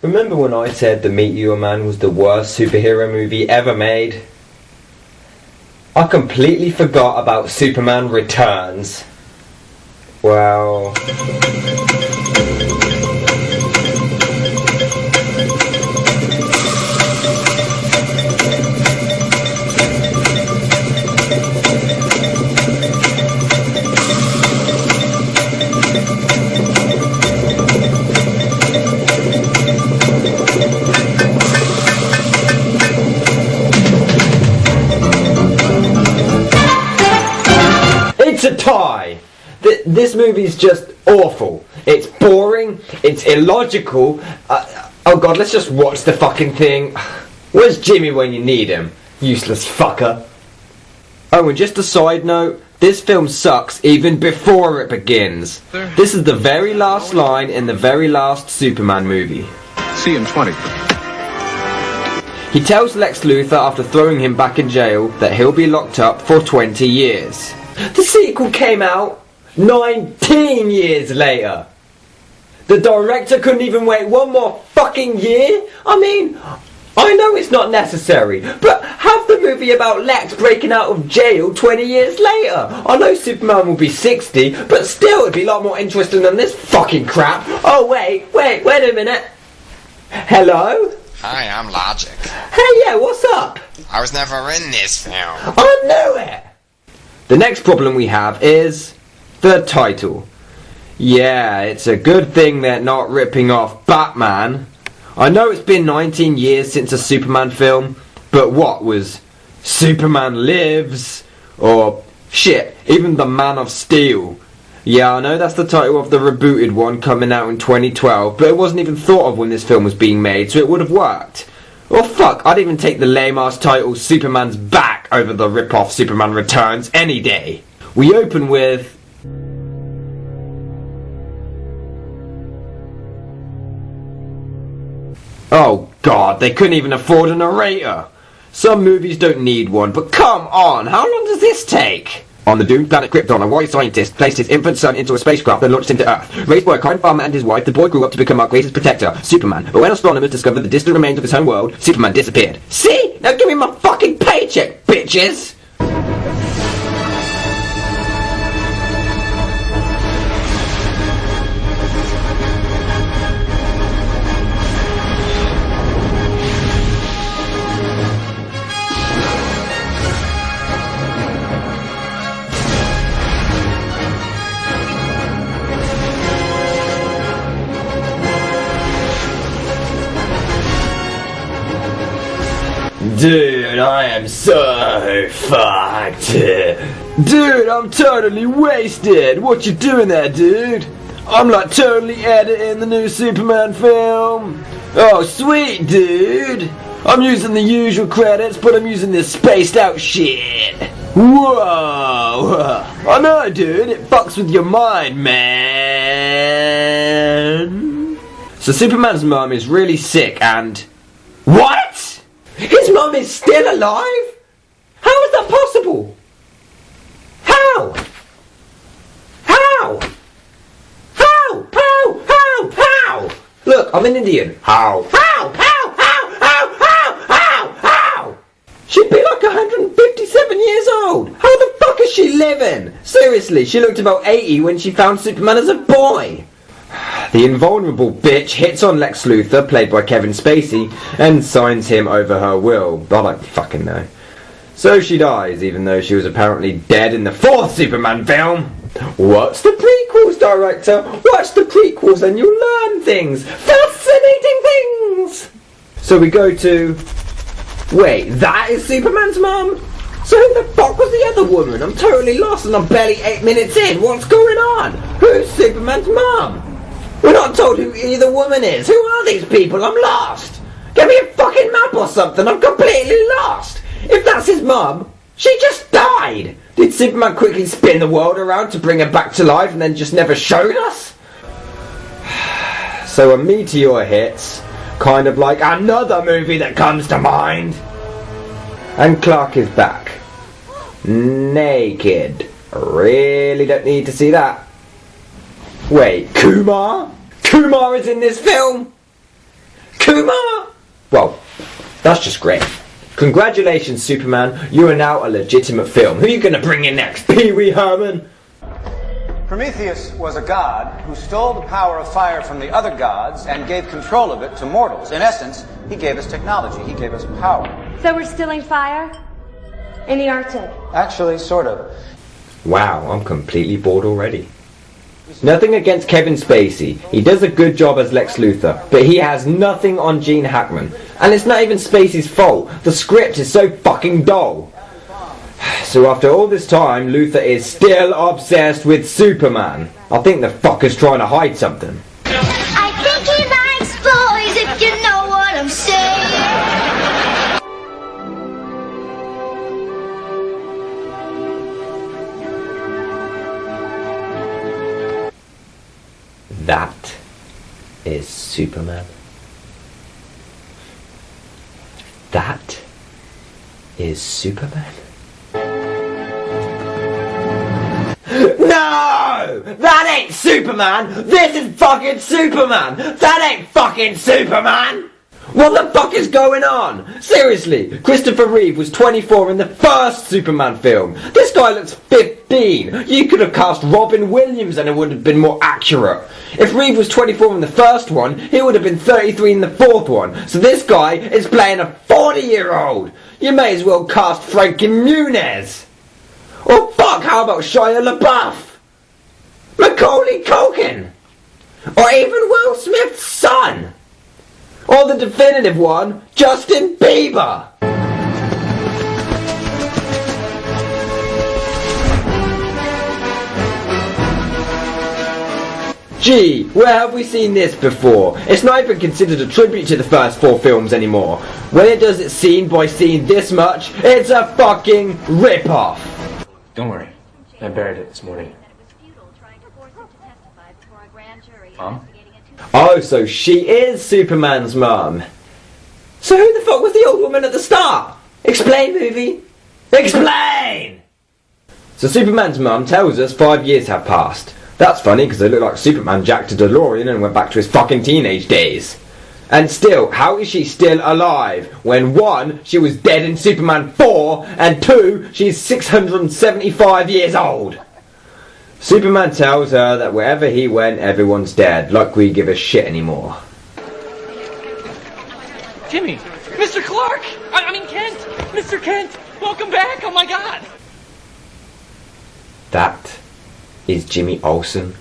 Remember when I said The Meteor Man was the worst superhero movie ever made? I completely forgot about Superman Returns. Well... It's a tie! This movie's just awful. It's boring, it's illogical. Oh god, let's just watch the fucking thing. Where's Jimmy when you need him? Useless fucker. Oh, and just a side note, this film sucks even before it begins. This is the very last line in the very last Superman movie. See you in 20. He tells Lex Luthor after throwing him back in jail that he'll be locked up for 20 years. The sequel came out 19 years later. The director couldn't even wait one more fucking year? I mean, I know it's not necessary, but have the movie about Lex breaking out of jail 20 years later. I know Superman will be 60, but still it'd be a lot more interesting than this fucking crap. Oh wait a minute. Hello? Hi, I'm Logic. Hey, yeah, what's up? I was never in this film. I knew it! The next problem we have is the title. Yeah, it's a good thing they're not ripping off Batman. I know it's been 19 years since a Superman film, but what was Superman Lives? Or shit, even The Man of Steel. Yeah, I know that's the title of the rebooted one coming out in 2012, but it wasn't even thought of when this film was being made, so it would have worked. Or fuck, I'd even take the lame-ass title Superman's Back over the rip-off Superman Returns any day. We open with... Oh god, they couldn't even afford a narrator. Some movies don't need one, but come on, how long does this take? On the doomed planet Krypton, a wise scientist placed his infant son into a spacecraft and launched him to Earth. Raised by a kind farmer and his wife, the boy grew up to become our greatest protector, Superman. But when astronomers discovered the distant remains of his home world, Superman disappeared. See? Now give me my fucking paycheck, bitches! Dude, I am so fucked. Dude, I'm totally wasted. What you doing there, dude? I'm like totally editing the new Superman film. Oh, sweet, dude. I'm using the usual credits, but I'm using this spaced out shit. Whoa. I know, dude. It fucks with your mind, man. So Superman's mum is really sick and... What? His mum is still alive? How is that possible? How? How? How? How? How? How? Look, I'm an Indian. How? How? How? How? How? How? How? How? She'd be like 157 years old. How the fuck is she living? Seriously, she looked about 80 when she found Superman as a boy. The invulnerable bitch hits on Lex Luthor, played by Kevin Spacey, and signs him over her will. I don't fucking know. So she dies, even though she was apparently dead in the fourth Superman film. What's the prequels, director? Watch the prequels and you'll learn things. Fascinating things! So we go to... Wait, that is Superman's mum? So who the fuck was the other woman? I'm totally lost and I'm barely 8 minutes in. What's going on? Who's Superman's mum? We're not told who either woman is. Who are these people? I'm lost. Give me a fucking map or something. I'm completely lost. If that's his mum, she just died. Did Superman quickly spin the world around to bring her back to life and then just never showed us? So a meteor hits, kind of like another movie that comes to mind. And Clark is back. Naked. Really don't need to see that. Wait, Kumar? Kumar is in this film? Puma! Well, that's just great. Congratulations, Superman. You are now a legitimate film. Who are you going to bring in next? Pee Wee Herman? Prometheus was a god who stole the power of fire from the other gods and gave control of it to mortals. In essence, he gave us technology. He gave us power. So we're stealing fire? In the Arctic? Actually, sort of. Wow, I'm completely bored already. Nothing against Kevin Spacey. He does a good job as Lex Luthor, but he has nothing on Gene Hackman. And it's not even Spacey's fault. The script is so fucking dull. So after all this time, Luthor is still obsessed with Superman. I think the fucker's trying to hide something. I think he likes boys, if you know what I'm saying. That is Superman. That is Superman. No! That ain't Superman! This is fucking Superman! That ain't fucking Superman! What the fuck is going on? Seriously, Christopher Reeve was 24 in the first Superman film. This guy looks 15. You could have cast Robin Williams and it would have been more accurate. If Reeve was 24 in the first one, he would have been 33 in the fourth one. So this guy is playing a 40-year-old. You may as well cast Frankie Muniz. Or fuck, how about Shia LaBeouf? Macaulay Culkin? Or even Will Smith's son? Or the definitive one, Justin Bieber? Gee, where have we seen this before? It's not even considered a tribute to the first 4 films anymore. When it does it scene by scene this much, it's a fucking rip-off. Don't worry. I buried it this morning. Mom? Oh, so she is Superman's mum. So who the fuck was the old woman at the start? Explain, movie. Explain! So Superman's mum tells us 5 years have passed. That's funny because they look like Superman jacked a DeLorean and went back to his fucking teenage days. And still, how is she still alive when 1, she was dead in Superman 4, and 2, she's 675 years old? Superman tells her that wherever he went, everyone's dead, like we give a shit anymore. Jimmy! Mr. Clark! I mean Kent! Mr. Kent! Welcome back! Oh my god! That is Jimmy Olsen.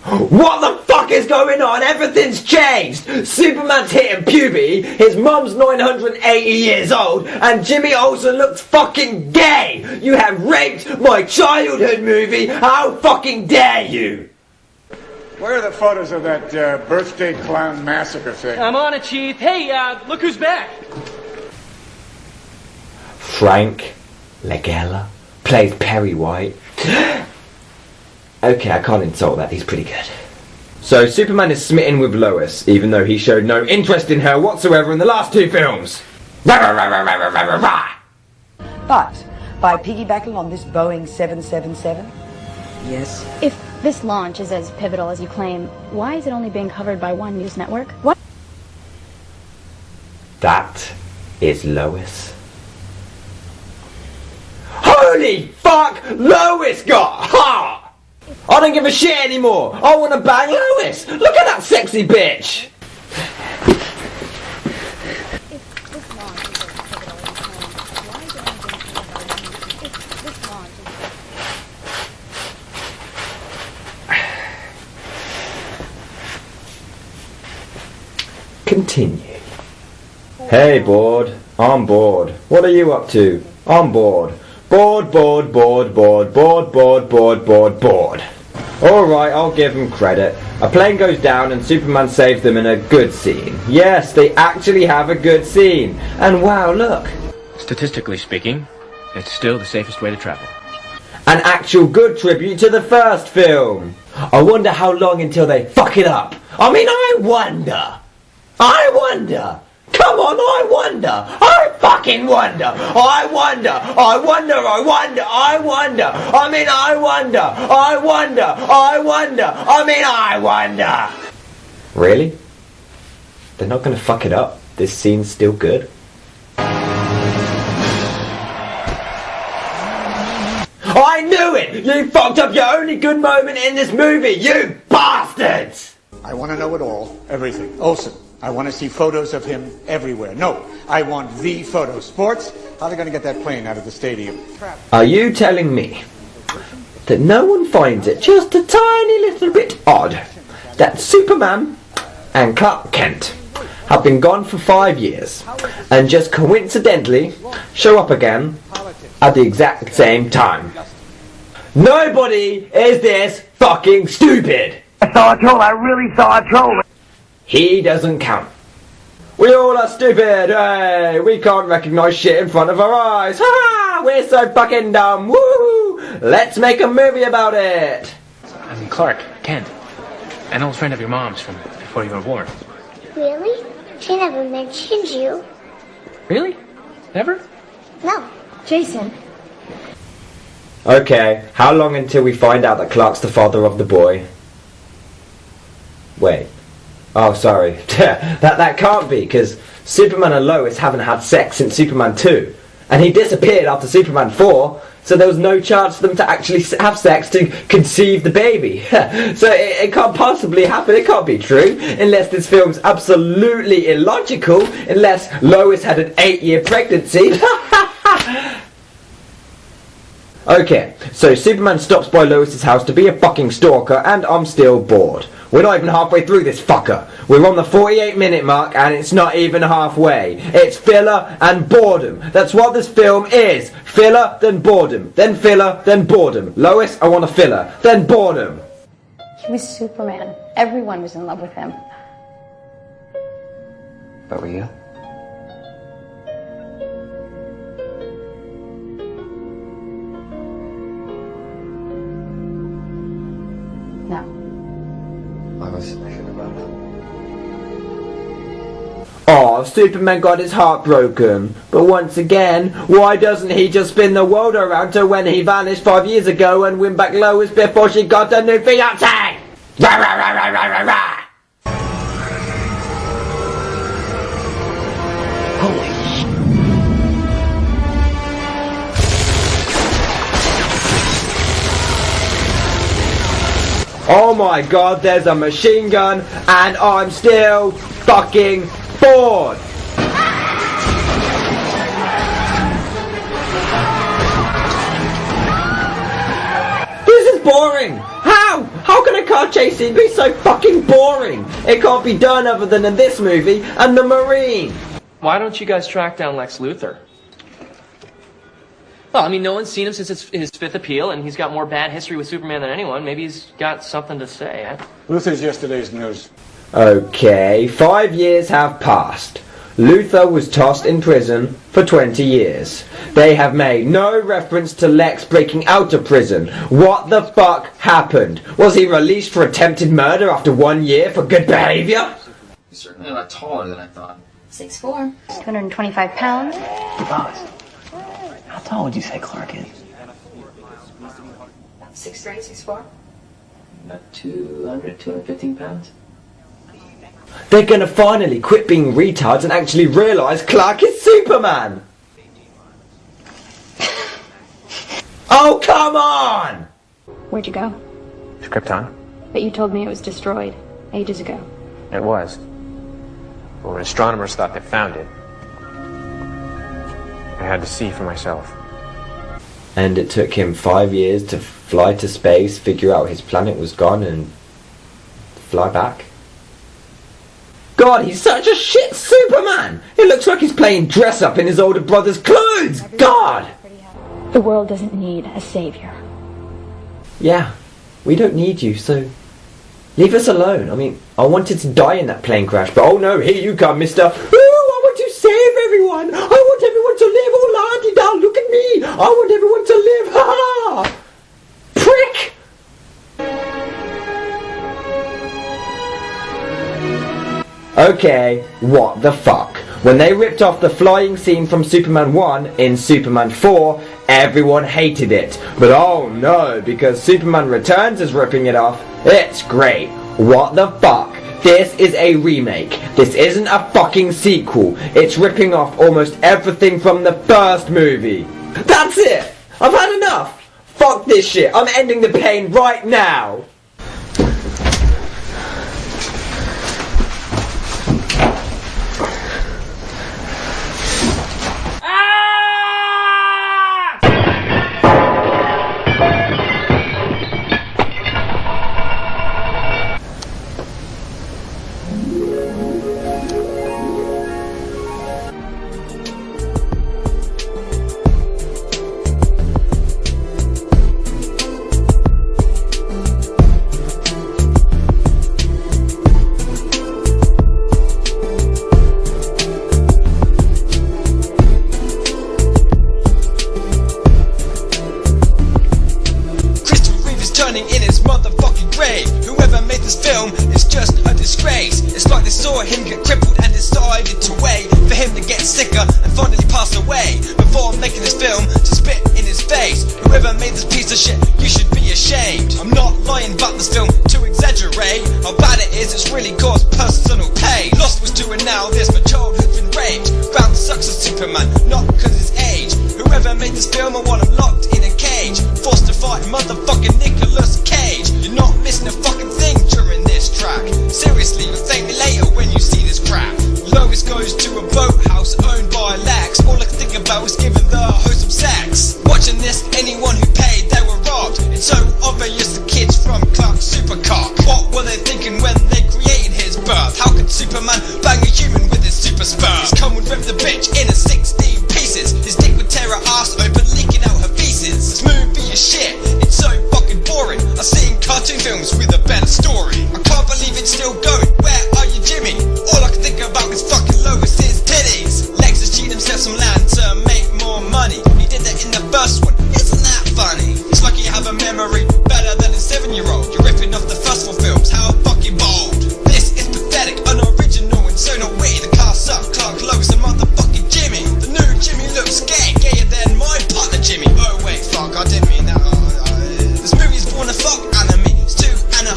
What the fuck is going on? Everything's changed! Superman's hitting puberty, his mum's 980 years old, and Jimmy Olsen looks fucking gay! You have raped my childhood movie! How fucking dare you! Where are the photos of that birthday clown massacre thing? I'm on it, Chief. Hey, look who's back! Frank Langella plays Perry White. Okay, I can't insult that, he's pretty good. So Superman is smitten with Lois, even though he showed no interest in her whatsoever in the last 2 films. But by piggybacking on this Boeing 777, yes. If this launch is as pivotal as you claim, why is it only being covered by one news network? What? That is Lois. Holy fuck! Lois got hot! I don't give a shit anymore! I wanna bang Lois! Look at that sexy bitch! Continue. Hey, bored. I'm bored. What are you up to? I'm bored. Bored. Alright, I'll give them credit. A plane goes down and Superman saves them in a good scene. Yes, they actually have a good scene. And wow, look. Statistically speaking, it's still the safest way to travel. An actual good tribute to the first film. I wonder how long until they fuck it up. I wonder. Come on, I wonder. I fucking wonder. I wonder. Really? They're not going to fuck it up. This scene's still good. I knew it! You fucked up your only good moment in this movie, you bastards! I want to know it all. Everything. Olsen. I want to see photos of him everywhere. No, I want the photos. Sports? How are they going to get that plane out of the stadium? Are you telling me that no one finds it just a tiny little bit odd that Superman and Clark Kent have been gone for 5 years and just coincidentally show up again at the exact same time? Nobody is this fucking stupid! I saw a troll, I really saw a troll! He doesn't count. We all are stupid, hey! We can't recognise shit in front of our eyes! Ha ha! We're so fucking dumb! Woo! Let's make a movie about it! I'm Clark, Kent. An old friend of your mom's from before you were born. Really? She never mentioned you. Really? Never? No. Jason. Okay, how long until we find out that Clark's the father of the boy? Wait. Oh, sorry. that can't be, because Superman and Lois haven't had sex since Superman 2. And he disappeared after Superman 4, so there was no chance for them to actually have sex to conceive the baby. So it can't possibly happen, it can't be true, unless this film's absolutely illogical, unless Lois had an 8-year pregnancy. Okay, so Superman stops by Lois's house to be a fucking stalker, and I'm still bored. We're not even halfway through this fucker. We're on the 48-minute mark, and it's not even halfway. It's filler and boredom. That's what this film is. Filler, then boredom. Then filler, then boredom. Lois, I want a filler. Then boredom. He was Superman. Everyone was in love with him. But were you? No. I was thinking about it. Oh, Superman got his heart broken. But once again, why doesn't he just spin the world around to when he vanished 5 years ago and win back Lois before she got a new fiancé? Rah, rah, rah, rah, rah, rah, rah. Holy Oh my god, there's a machine gun, and I'm still fucking bored! This is boring! How? How can a car chase scene be so fucking boring? It can't be done other than in this movie and the Marine! Why don't you guys track down Lex Luthor? Well, I mean, no one's seen him since his fifth appeal, and he's got more bad history with Superman than anyone. Maybe he's got something to say. Luthor's yesterday's news. Okay, 5 years have passed. Luthor was tossed in prison for 20 years. They have made no reference to Lex breaking out of prison. What the fuck happened? Was he released for attempted murder after 1 year for good behavior? He's certainly a lot taller than I thought. 6'4", 225 pounds. Boss, how tall would you say Clark is? 6'3", 6'4". About 215 pounds? They're gonna finally quit being retards and actually realise Clark is Superman! Oh, come on! Where'd you go? To Krypton? But you told me it was destroyed ages ago. It was. But when astronomers thought they found it, I had to see for myself. And it took him 5 years to fly to space, figure out his planet was gone, and fly back? God, he's such a shit Superman! It looks like he's playing dress-up in his older brother's clothes! God! The world doesn't need a savior. Yeah, we don't need you, so leave us alone. I mean, I wanted to die in that plane crash, but oh no, here you come, mister. Ooh, I want to save everyone! I want everyone to live! Oh, la-di-da, look at me! I want everyone to live! Ha-ha! Prick! Okay, what the fuck? When they ripped off the flying scene from Superman 1 in Superman 4, everyone hated it. But oh no, because Superman Returns is ripping it off, it's great. What the fuck? This is a remake. This isn't a fucking sequel. It's ripping off almost everything from the first movie. That's it! I've had enough! Fuck this shit. I'm ending the pain right now! In his motherfucking grave. Whoever made this film is just a disgrace. It's like they saw him get crippled and decided to wait for him to get sicker and finally pass away before making this film to spit in his face. Whoever made this piece of shit, you should be ashamed. I'm not lying about this film to exaggerate how bad it is. It's really caused personal pain. Lost was doing now this, my childhood's been raped. Found sucks as Superman, not cause his age. Whoever made this film, I want him locked in a cage, forced to fight motherfucking Nicolas Cage. You're not missing a fucking thing during this track. Seriously, you'll thank me later when you see this crap. Lois goes to a boathouse owned by Lex. All I can think about is giving the host some sex. Watching this, anyone who paid, they were robbed. It's so obvious the kids from Clark's Supercock. What were they thinking when they created his birth? How could Superman bang a human with his super sperm? His cum would rip the bitch into 16 pieces. His dick would tear her ass open, leaking out her feces. This movie is shit, it's so fucking boring. I've seen cartoon films with a better story. I can't believe it's still going. Where are you, Jimmy? All I can think about is fucking Lois's titties. Lex has cheated himself some land to make more money. He did that in the first one, isn't that funny? It's like you have a memory better than a 7-year-old. You're ripping off the first 4 films, how fucking bold. This is pathetic, unoriginal and so not witty. The cast up, Clark, Lois and motherfucking Jimmy. The new Jimmy looks gay, gayer than my partner Jimmy. Oh wait, fuck, I didn't mean that. This movie's born a fuck anime. It's 2.5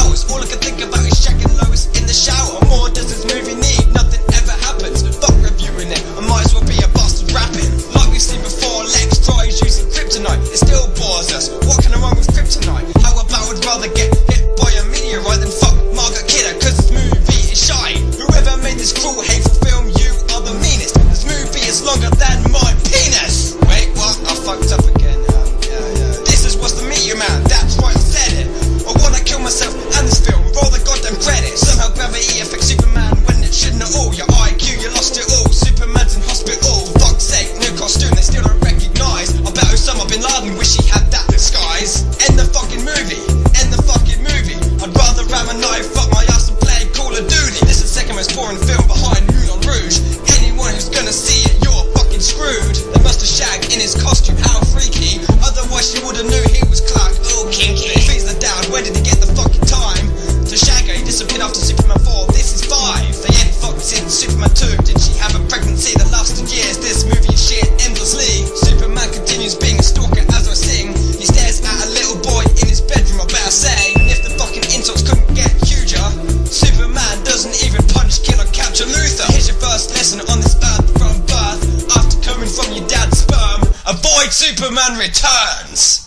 hours. All I can think about is shacking Lois in the shower. More does this movie need? Nothing ever happens. Fuck reviewing it. I might as well be a bastard rapping. Like we've seen before, Lex tries using kryptonite. It still bores us. What can I run with kryptonite? How about I'd rather get hit by a meteorite than fuck Margaret Kidder? Cause this movie is shy. Whoever made this cruel, hateful film, you are the meanest. This movie is longer than my penis. Wait, what? I fucked up again. This is what's the meteor man. That's right, I said it. I wanna kill myself and this film with all the goddamn credit. Somehow gravity affects Superman when it shouldn't at all. Your IQ, you lost it all. Superman's in hospital. For fuck's sake, new costume they still don't recognise. I bet Osama Bin Laden wish he had that disguise. End the fucking movie. End the fucking movie. I'd rather ram a knife up my ass and play Call of Duty. This is the second most boring film behind Moulin Rouge. Anyone who's gonna see it, you're fucking screwed. They must have shagged in his costume, how freaky. Otherwise you would've knew he was Clark. Oh, kinky. If he's the dad, where did he get the fucking time to shag her? He disappeared after Superman 4, this is 5. They ain't fucked since Superman 2. Did she have a pregnancy that lasted years? This movie is shit endlessly. Superman continues being a stalker as I sing. He stares at a little boy in his bedroom, I better say. And if the fucking insults couldn't get huger, Superman doesn't even punch, kill or capture Luthor. Here's your first lesson on this earth from birth. After coming from your dad's sperm, avoid Superman Returns.